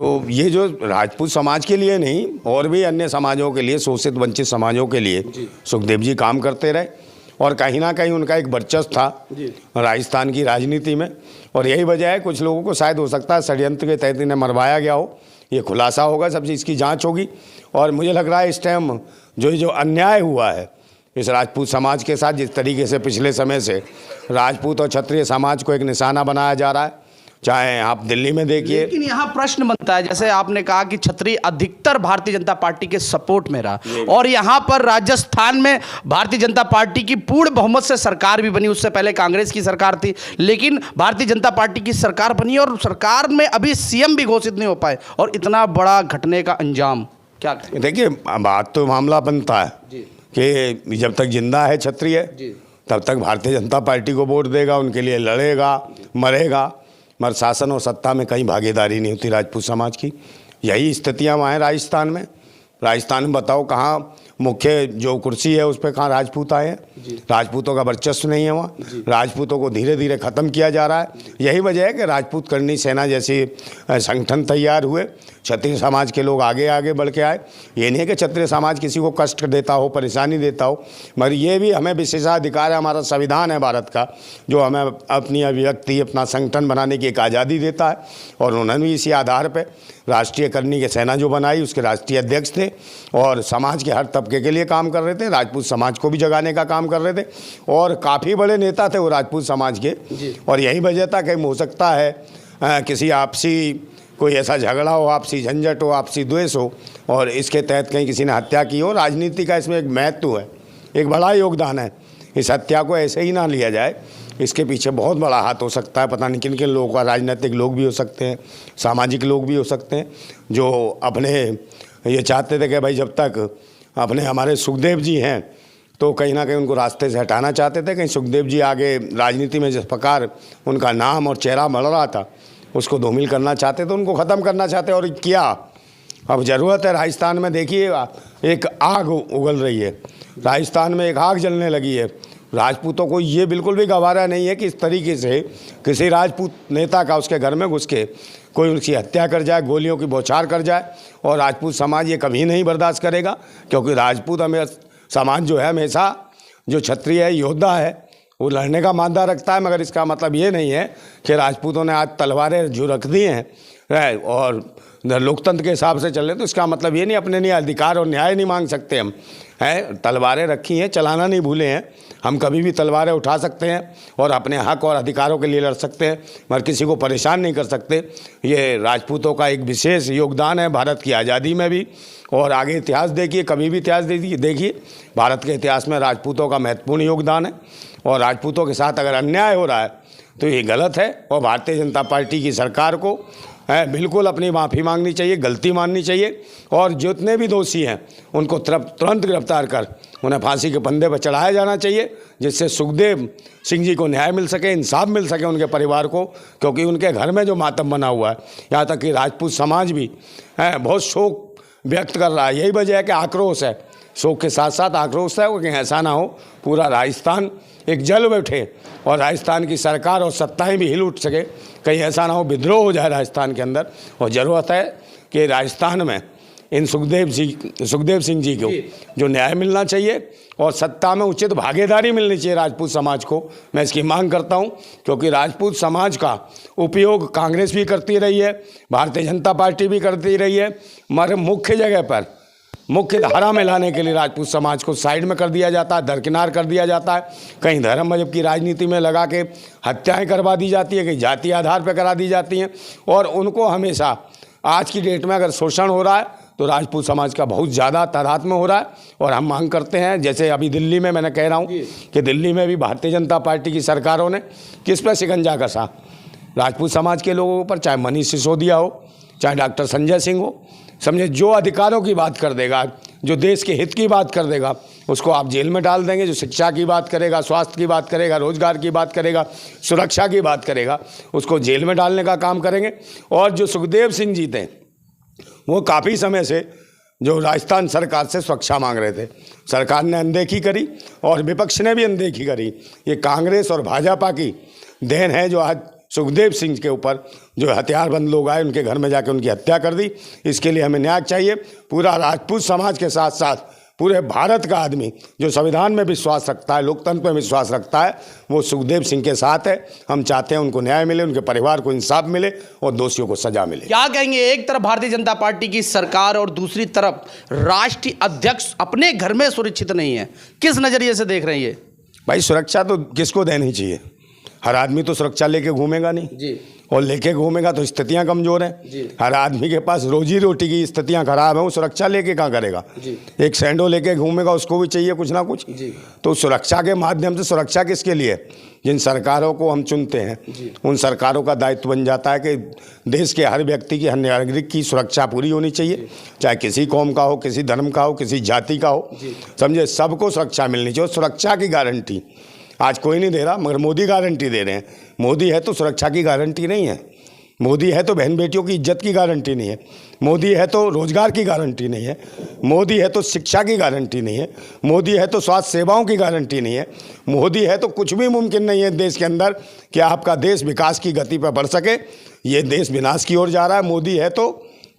तो ये जो राजपूत समाज के लिए नहीं और भी अन्य समाजों के लिए, शोषित वंचित समाजों के लिए सुखदेव जी काम करते रहे और कहीं ना कहीं उनका एक वर्चस्व था राजस्थान की राजनीति में। और यही वजह है कुछ लोगों को शायद हो सकता है षड्यंत्र के तहत इन्हें मरवाया गया हो। ये खुलासा होगा, सब चीज़ की जांच होगी। और मुझे लग रहा है इस टाइम जो अन्याय हुआ है इस राजपूत समाज के साथ, जिस तरीके से पिछले समय से राजपूत और क्षत्रिय समाज को एक निशाना बनाया जा रहा है, चाहे आप दिल्ली में देखिए। लेकिन यहाँ प्रश्न बनता है, जैसे आपने कहा कि क्षत्रिय अधिकतर भारतीय जनता पार्टी के सपोर्ट में रहा और यहाँ पर राजस्थान में भारतीय जनता पार्टी की पूर्ण बहुमत से सरकार भी बनी। उससे पहले कांग्रेस की सरकार थी, लेकिन भारतीय जनता पार्टी की सरकार बनी और सरकार में अभी सीएम भी घोषित नहीं हो पाए और इतना बड़ा घटने का अंजाम क्या करें? देखिए, बात तो मामला बनता है कि जब तक जिंदा है क्षत्रिय तब तक भारतीय जनता पार्टी को वोट देगा, उनके लिए लड़ेगा, मरेगा, मगर शासन और सत्ता में कहीं भागीदारी नहीं होती राजपूत समाज की। यही स्थितियाँ वहाँ हैं राजस्थान में। राजस्थान में बताओ कहाँ मुख्य जो कुर्सी है उस पर कहाँ राजपूत आए हैं? राजपूतों का वर्चस्व नहीं है वहाँ। राजपूतों को धीरे धीरे ख़त्म किया जा रहा है। यही वजह है कि राजपूत करनी सेना जैसे संगठन तैयार हुए, क्षत्रिय समाज के लोग आगे आगे बढ़ के आए। ये नहीं है कि क्षत्रिय समाज किसी को कष्ट देता हो, परेशानी देता हो, मगर ये भी हमें विशेषाधिकार है, हमारा संविधान है भारत का, जो हमें अपनी अभिव्यक्ति, अपना संगठन बनाने की एक आज़ादी देता है। और उन्होंने भी इसी आधार पर राष्ट्रीय करनी की सेना जो बनाई, उसके राष्ट्रीय अध्यक्ष थे और समाज के हर तबके के लिए काम कर रहे थे, राजपूत समाज को भी जगाने का काम कर रहे थे और काफ़ी बड़े नेता थे वो राजपूत समाज के। और यही वजह था कि हो सकता है किसी आपसी कोई ऐसा झगड़ा हो, आपसी झंझट हो, आपसी द्वेष हो और इसके तहत कहीं किसी ने हत्या की हो। राजनीति का इसमें एक महत्व है, एक बड़ा योगदान है। इस हत्या को ऐसे ही ना लिया जाए, इसके पीछे बहुत बड़ा हाथ हो सकता है। पता नहीं किन किन लोगों का, राजनीतिक लोग भी हो सकते हैं, सामाजिक लोग भी हो सकते हैं, जो अपने ये चाहते थे कि भाई जब तक अपने हमारे सुखदेव जी हैं तो कहीं ना कहीं उनको रास्ते से हटाना चाहते थे। कहीं सुखदेव जी आगे राजनीति में जिस प्रकार उनका नाम और चेहरा बढ़ रहा था उसको धूमिल करना चाहते थे, उनको ख़त्म करना चाहते और किया। अब ज़रूरत है, राजस्थान में देखिए एक आग उगल रही है, राजस्थान में एक आग जलने लगी है। राजपूतों को ये बिल्कुल भी गवारा नहीं है कि इस तरीके से किसी राजपूत नेता का उसके घर में घुस के कोई उनकी हत्या कर जाए, गोलियों की बौछार कर जाए। और राजपूत समाज ये कभी नहीं बर्दाश्त करेगा, क्योंकि राजपूत समाज जो है हमेशा जो क्षत्रिय है, योद्धा है, वो लड़ने का मादा रखता है। मगर इसका मतलब ये नहीं है कि राजपूतों ने आज तलवारें जो रख दी हैं और लोकतंत्र के हिसाब से चल रहे, तो इसका मतलब ये नहीं अपने लिए अधिकार और न्याय नहीं मांग सकते हम हैं। तलवारें रखी हैं, चलाना नहीं भूले हैं। हम कभी भी तलवारें उठा सकते हैं और अपने हक और अधिकारों के लिए लड़ सकते हैं, मगर किसी को परेशान नहीं कर सकते। ये राजपूतों का एक विशेष योगदान है भारत की आज़ादी में भी। और आगे इतिहास देखिए, कभी भी इतिहास देखिए, भारत के इतिहास में राजपूतों का महत्वपूर्ण योगदान है। और राजपूतों के साथ अगर अन्याय हो रहा है तो ये गलत है और भारतीय जनता पार्टी की सरकार को बिल्कुल अपनी माफ़ी मांगनी चाहिए, गलती माननी चाहिए। और जितने भी दोषी हैं उनको तुरंत गिरफ्तार कर उन्हें फांसी के फंदे पर चढ़ाया जाना चाहिए, जिससे सुखदेव सिंह जी को न्याय मिल सके, इंसाफ मिल सके उनके परिवार को, क्योंकि उनके घर में जो मातम बना हुआ है, यहाँ तक कि राजपूत समाज भी बहुत शोक व्यक्त कर रहा है। यही वजह है कि आक्रोश है, शोक के साथ साथ आक्रोश है। क्योंकि ऐसा ना हो पूरा राजस्थान एक जल बैठे और राजस्थान की सरकार और सत्ताएं भी हिल उठ सके, कहीं ऐसा ना हो विद्रोह हो जाए राजस्थान के अंदर। और ज़रूरत है कि राजस्थान में इन सुखदेव सिंह जी को जो न्याय मिलना चाहिए और सत्ता में उचित भागीदारी मिलनी चाहिए राजपूत समाज को। मैं इसकी मांग करता हूं, क्योंकि राजपूत समाज का उपयोग कांग्रेस भी करती रही है, भारतीय जनता पार्टी भी करती रही है, मगर मुख्य जगह पर मुख्य धारा में लाने के लिए राजपूत समाज को साइड में कर दिया जाता है, दरकिनार कर दिया जाता है। कहीं धर्म मजहब की राजनीति में लगा के हत्याएं करवा दी जाती है, कहीं जातीय आधार पर करा दी जाती हैं। और उनको हमेशा आज की डेट में अगर शोषण हो रहा है तो राजपूत समाज का बहुत ज़्यादा तादाद में हो रहा है। और हम मांग करते हैं, जैसे अभी दिल्ली में मैंने कह रहा हूँ कि दिल्ली में भी भारतीय जनता पार्टी की सरकारों ने किस पर शिकंजा कसा राजपूत समाज के लोगों पर, चाहे मनीष सिसोदिया हो, चाहे डॉक्टर संजय सिंह हो। समझे, जो अधिकारों की बात कर देगा, जो देश के हित की बात कर देगा, उसको आप जेल में डाल देंगे। जो शिक्षा की बात करेगा, स्वास्थ्य की बात करेगा, रोजगार की बात करेगा, सुरक्षा की बात करेगा, उसको जेल में डालने का काम करेंगे। और जो सुखदेव सिंह जी थे वो काफ़ी समय से जो राजस्थान सरकार से सुरक्षा मांग रहे थे, सरकार ने अनदेखी करी और विपक्ष ने भी अनदेखी करी। ये कांग्रेस और भाजपा की देन है जो आज सुखदेव सिंह के ऊपर जो हथियारबंद लोग आए उनके घर में जाकर उनकी हत्या कर दी। इसके लिए हमें न्याय चाहिए। पूरा राजपूत समाज के साथ साथ पूरे भारत का आदमी जो संविधान में विश्वास रखता है, लोकतंत्र में विश्वास रखता है, वो सुखदेव सिंह के साथ है। हम चाहते हैं उनको न्याय मिले, उनके परिवार को इंसाफ मिले और दोषियों को सजा मिले। क्या कहेंगे, एक तरफ भारतीय जनता पार्टी की सरकार और दूसरी तरफ राष्ट्रीय अध्यक्ष अपने घर में सुरक्षित नहीं है, किस नजरिए से देख रहे हैं ये? भाई सुरक्षा तो किसको देनी चाहिए? हर आदमी तो सुरक्षा लेके घूमेगा नहीं जी, और लेके घूमेगा तो स्थितियां कमजोर हैं। हर आदमी के पास रोजी रोटी की स्थितियां खराब हैं, वो सुरक्षा लेके कहाँ करेगा? एक सैंडो लेके घूमेगा, उसको भी चाहिए कुछ ना कुछ। तो सुरक्षा के माध्यम से, सुरक्षा किसके लिए? जिन सरकारों को हम चुनते हैं उन सरकारों का दायित्व बन जाता है कि देश के हर व्यक्ति की, हर नागरिक की सुरक्षा पूरी होनी चाहिए, चाहे किसी कौम का हो, किसी धर्म का हो, किसी जाति का हो, समझे, सबको सुरक्षा मिलनी चाहिए। सुरक्षा की गारंटी आज कोई नहीं दे रहा, मगर मोदी गारंटी दे रहे हैं। मोदी है तो सुरक्षा की गारंटी नहीं है, मोदी है तो बहन बेटियों की इज्जत की गारंटी नहीं है, मोदी है तो रोजगार की गारंटी नहीं है, मोदी है तो शिक्षा की गारंटी नहीं है, मोदी है तो स्वास्थ्य सेवाओं की गारंटी नहीं है, मोदी है तो कुछ भी मुमकिन नहीं है देश के अंदर कि आपका देश विकास की गति पर बढ़ सके। ये देश विनाश की ओर जा रहा है। मोदी है तो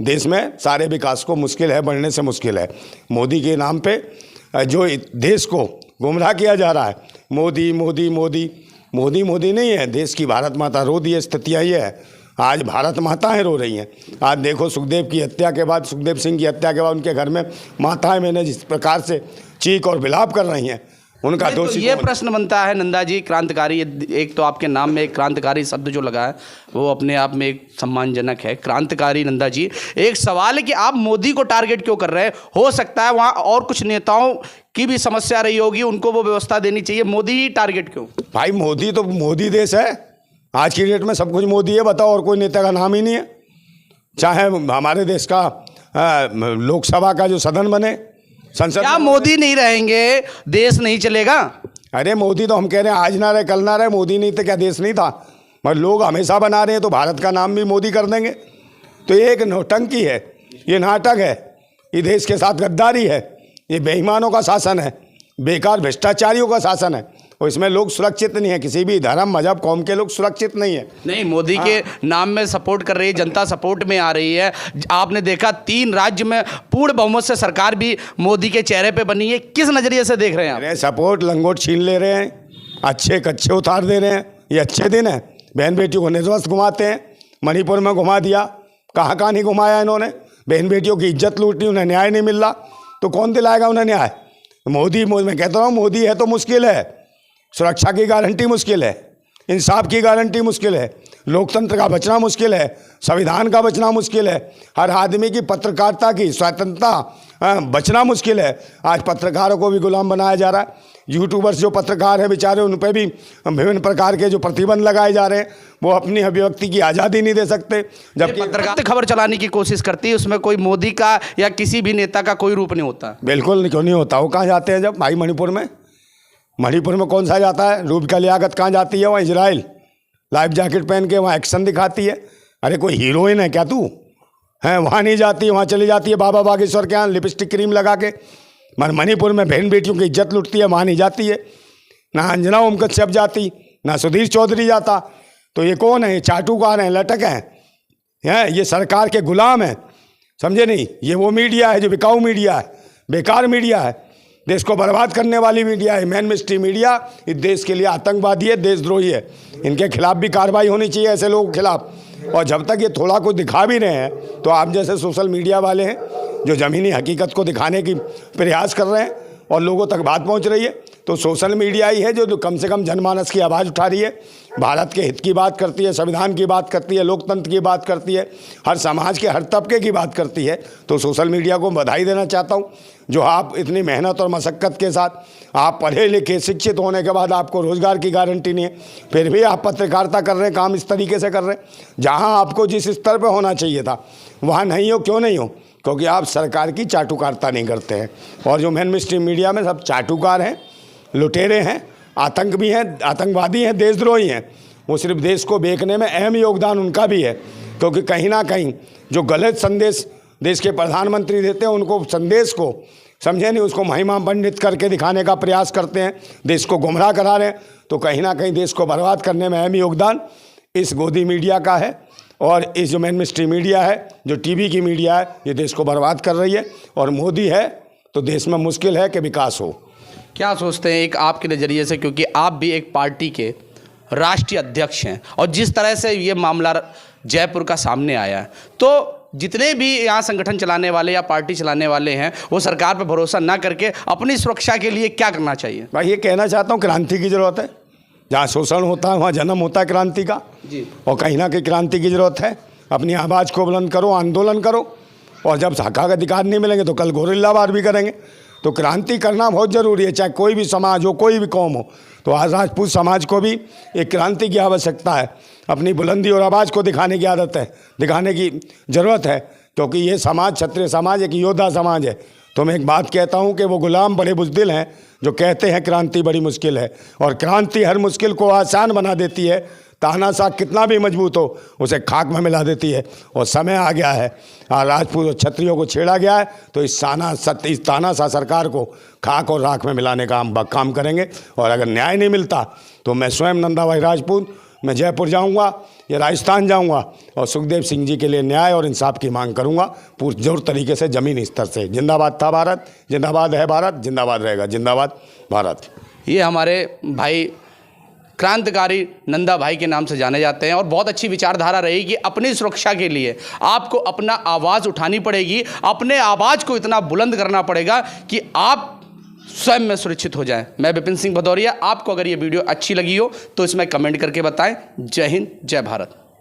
देश में सारे विकास को मुश्किल है, बढ़ने से मुश्किल है। मोदी के नाम पर जो देश को गुमराह किया जा रहा है, मोदी मोदी मोदी मोदी मोदी नहीं है, देश की भारत माता रो दी है। स्थितियाँ ये है, आज भारत माताएं रो रही हैं। आज देखो सुखदेव की हत्या के बाद, सुखदेव सिंह की हत्या के बाद उनके घर में माताएं मैंने जिस प्रकार से चीख और विलाप कर रही हैं, उनका दोषी ये प्रश्न बनता है नंदा जी, क्रांतिकारी, एक तो आपके नाम में एक क्रांतिकारी शब्द जो लगा है वो अपने आप में एक सम्मानजनक है, क्रांतिकारी नंदा जी। एक सवाल है कि आप मोदी को टारगेट क्यों कर रहे हैं? हो सकता है वहाँ और कुछ नेताओं की भी समस्या रही होगी, उनको वो व्यवस्था देनी चाहिए, मोदी ही टारगेट क्यों? भाई मोदी तो मोदी देश है, आज की डेट में सब कुछ मोदी है। बताओ, और कोई नेता का नाम ही नहीं है। चाहे हमारे देश का लोकसभा का जो सदन बने, संसद, क्या मोदी नहीं रहेंगे देश नहीं चलेगा? अरे मोदी तो हम कह रहे हैं आज ना रहे कल ना रहे, मोदी नहीं तो क्या देश नहीं था? मगर लोग हमेशा बना रहे हैं तो भारत का नाम भी मोदी कर देंगे। तो ये एक नौटंकी है, ये नाटक है, ये देश के साथ गद्दारी है, ये बेईमानों का शासन है, बेकार भ्रष्टाचारियों का शासन है। और इसमें लोग सुरक्षित नहीं है, किसी भी धर्म मजहब कौम के लोग सुरक्षित नहीं है। नहीं, मोदी के नाम में सपोर्ट कर रही है जनता, सपोर्ट में आ रही है। आपने देखा 3 राज्य में पूर्ण बहुमत से सरकार भी मोदी के चेहरे पे बनी है, किस नजरिए से देख रहे हैं आप? अरे सपोर्ट लंगोट छीन ले रहे हैं, अच्छे कच्चे उतार दे रहे हैं। ये अच्छे दिन है? बहन बेटियों को निर्वस्त्र घुमाते हैं, मणिपुर में घुमा दिया, कहाँ कहाँ नहीं घुमाया इन्होंने। बहन बेटियों की इज्जत लूटनी, उन्हें न्याय नहीं मिल रहा, तो कौन दिलाएगा उन्हें न्याय? मोदी, मैं कहता हूँ मोदी है तो मुश्किल है, सुरक्षा की गारंटी मुश्किल है, इंसाफ की गारंटी मुश्किल है, लोकतंत्र का बचना मुश्किल है, संविधान का बचना मुश्किल है, हर आदमी की पत्रकारिता की स्वतंत्रता बचना मुश्किल है। आज पत्रकारों को भी गुलाम बनाया जा रहा है। यूट्यूबर्स जो पत्रकार हैं बेचारे, उन पर भी विभिन्न प्रकार के जो प्रतिबंध लगाए जा रहे हैं, वो अपनी अभिव्यक्ति की आज़ादी नहीं दे सकते। जबकि पत्रकार खबर चलाने की कोशिश करती है, उसमें कोई मोदी का या किसी भी नेता का कोई रूप नहीं होता। बिल्कुल क्यों नहीं होता? वो कहाँ जाते हैं? जब भाई मणिपुर में कौन सा जाता है? रूबिका लियाकत कहाँ जाती है? वहाँ इजराइल लाइफ जैकेट पहन के वहाँ एक्शन दिखाती है। अरे कोई हीरोइन है क्या तू? हैं, वहाँ नहीं जाती, वहाँ चली जाती है बाबा बागेश्वर के यहाँ लिपस्टिक क्रीम लगा के। मणिपुर में बहन बेटियों की इज्जत लुटती है, वहाँ नहीं जाती है। ना अंजना ओम कश्यप जाती, ना सुधीर चौधरी जाता। तो ये कौन है? ये चाटुकार हैं, लटक हैं, ये सरकार के गुलाम हैं, समझे नहीं? ये वो मीडिया है जो बिकाऊ मीडिया है, बेकार मीडिया है, देश को बर्बाद करने वाली मीडिया है। मैन मिस्ट्री मीडिया इस देश के लिए आतंकवादी है, देशद्रोही है। इनके खिलाफ भी कार्रवाई होनी चाहिए, ऐसे लोगों के खिलाफ। और जब तक ये थोड़ा कुछ दिखा भी रहे हैं, तो आप जैसे सोशल मीडिया वाले हैं जो ज़मीनी हकीकत को दिखाने की प्रयास कर रहे हैं और लोगों तक बात पहुंच रही है, तो सोशल मीडिया ही है जो कम से कम जनमानस की आवाज़ उठा रही है, भारत के हित की बात करती है, संविधान की बात करती है, लोकतंत्र की बात करती है, हर समाज के हर तबके की बात करती है। तो सोशल मीडिया को बधाई देना चाहता हूँ, जो आप इतनी मेहनत और मशक्क़त के साथ, आप पढ़े लिखे शिक्षित होने के बाद आपको रोज़गार की गारंटी नहीं है, फिर भी आप पत्रकारिता कर रहे हैं, काम इस तरीके से कर रहे हैं। जहाँ आपको जिस स्तर पर होना चाहिए था वहाँ नहीं हो। क्यों नहीं हो? क्योंकि आप सरकार की चाटुकारिता नहीं करते हैं। और जो मेन मिस्ट्रीम मीडिया में सब चाटुकार हैं, लुटेरे हैं, आतंक भी हैं, आतंकवादी हैं, देशद्रोही हैं। वो सिर्फ देश को बेचने में अहम योगदान उनका भी है, क्योंकि कहीं ना कहीं जो गलत संदेश देश के प्रधानमंत्री देते हैं, उनको संदेश को समझे नहीं, उसको महिमा पंडित करके दिखाने का प्रयास करते हैं, देश को गुमराह करा रहे हैं। तो कहीं ना कहीं देश को बर्बाद करने में अहम योगदान इस गोदी मीडिया का है और इस जो मेन स्ट्रीम मीडिया है, जो टीवी की मीडिया है, ये देश को बर्बाद कर रही है। और मोदी है तो देश में मुश्किल है कि विकास हो। क्या सोचते हैं एक आपके नज़रिए से, क्योंकि आप भी एक पार्टी के राष्ट्रीय अध्यक्ष हैं और जिस तरह से ये मामला जयपुर का सामने आया है, तो जितने भी यहाँ संगठन चलाने वाले या पार्टी चलाने वाले हैं वो सरकार पर भरोसा ना करके अपनी सुरक्षा के लिए क्या करना चाहिए? मैं ये कहना चाहता हूँ क्रांति की ज़रूरत है। जहाँ शोषण होता है वहाँ जन्म होता है क्रांति का जी। और कहीं ना कहीं क्रांति की ज़रूरत है। अपनी आवाज़ को बुलंद करो, आंदोलन करो, और जब हक का अधिकार नहीं मिलेंगे तो कल गोरिल्ला वार भी करेंगे। तो क्रांति करना बहुत ज़रूरी है, चाहे कोई भी समाज हो, कोई भी कौम हो। तो आज राजपूत समाज को भी एक क्रांति की आवश्यकता है। अपनी बुलंदी और आवाज़ को दिखाने की आदत है, दिखाने की ज़रूरत है, क्योंकि ये समाज, क्षत्रिय समाज, एक योद्धा समाज है। तो मैं एक बात कहता हूँ कि वो गुलाम बड़े बुज़दिल हैं जो कहते हैं क्रांति बड़ी मुश्किल है, और क्रांति हर मुश्किल को आसान बना देती है। तानाशाह कितना भी मजबूत हो उसे खाक में मिला देती है। और समय आ गया है, राजपूत और क्षत्रियों को छेड़ा गया है, तो इस तानाशाह सरकार को खाक और राख में मिलाने का हम काम करेंगे। और अगर न्याय नहीं मिलता तो मैं स्वयं नंदा भाई राजपूत, मैं जयपुर जाऊंगा या राजस्थान जाऊंगा और सुखदेव सिंह जी के लिए न्याय और इंसाफ की मांग करूंगा पूरी जोर तरीके से, ज़मीनी स्तर से। जिंदाबाद था भारत, जिंदाबाद है भारत, जिंदाबाद रहेगा, जिंदाबाद भारत। ये हमारे भाई क्रांतिकारी नंदा भाई के नाम से जाने जाते हैं और बहुत अच्छी विचारधारा रही कि अपनी सुरक्षा के लिए आपको अपना आवाज़ उठानी पड़ेगी, अपने आवाज़ को इतना बुलंद करना पड़ेगा कि आप स्वयं में सुरक्षित हो जाएं। मैं विपिन सिंह भदौरिया। आपको अगर ये वीडियो अच्छी लगी हो तो इसमें कमेंट करके बताएं। जय हिंद, जय भारत।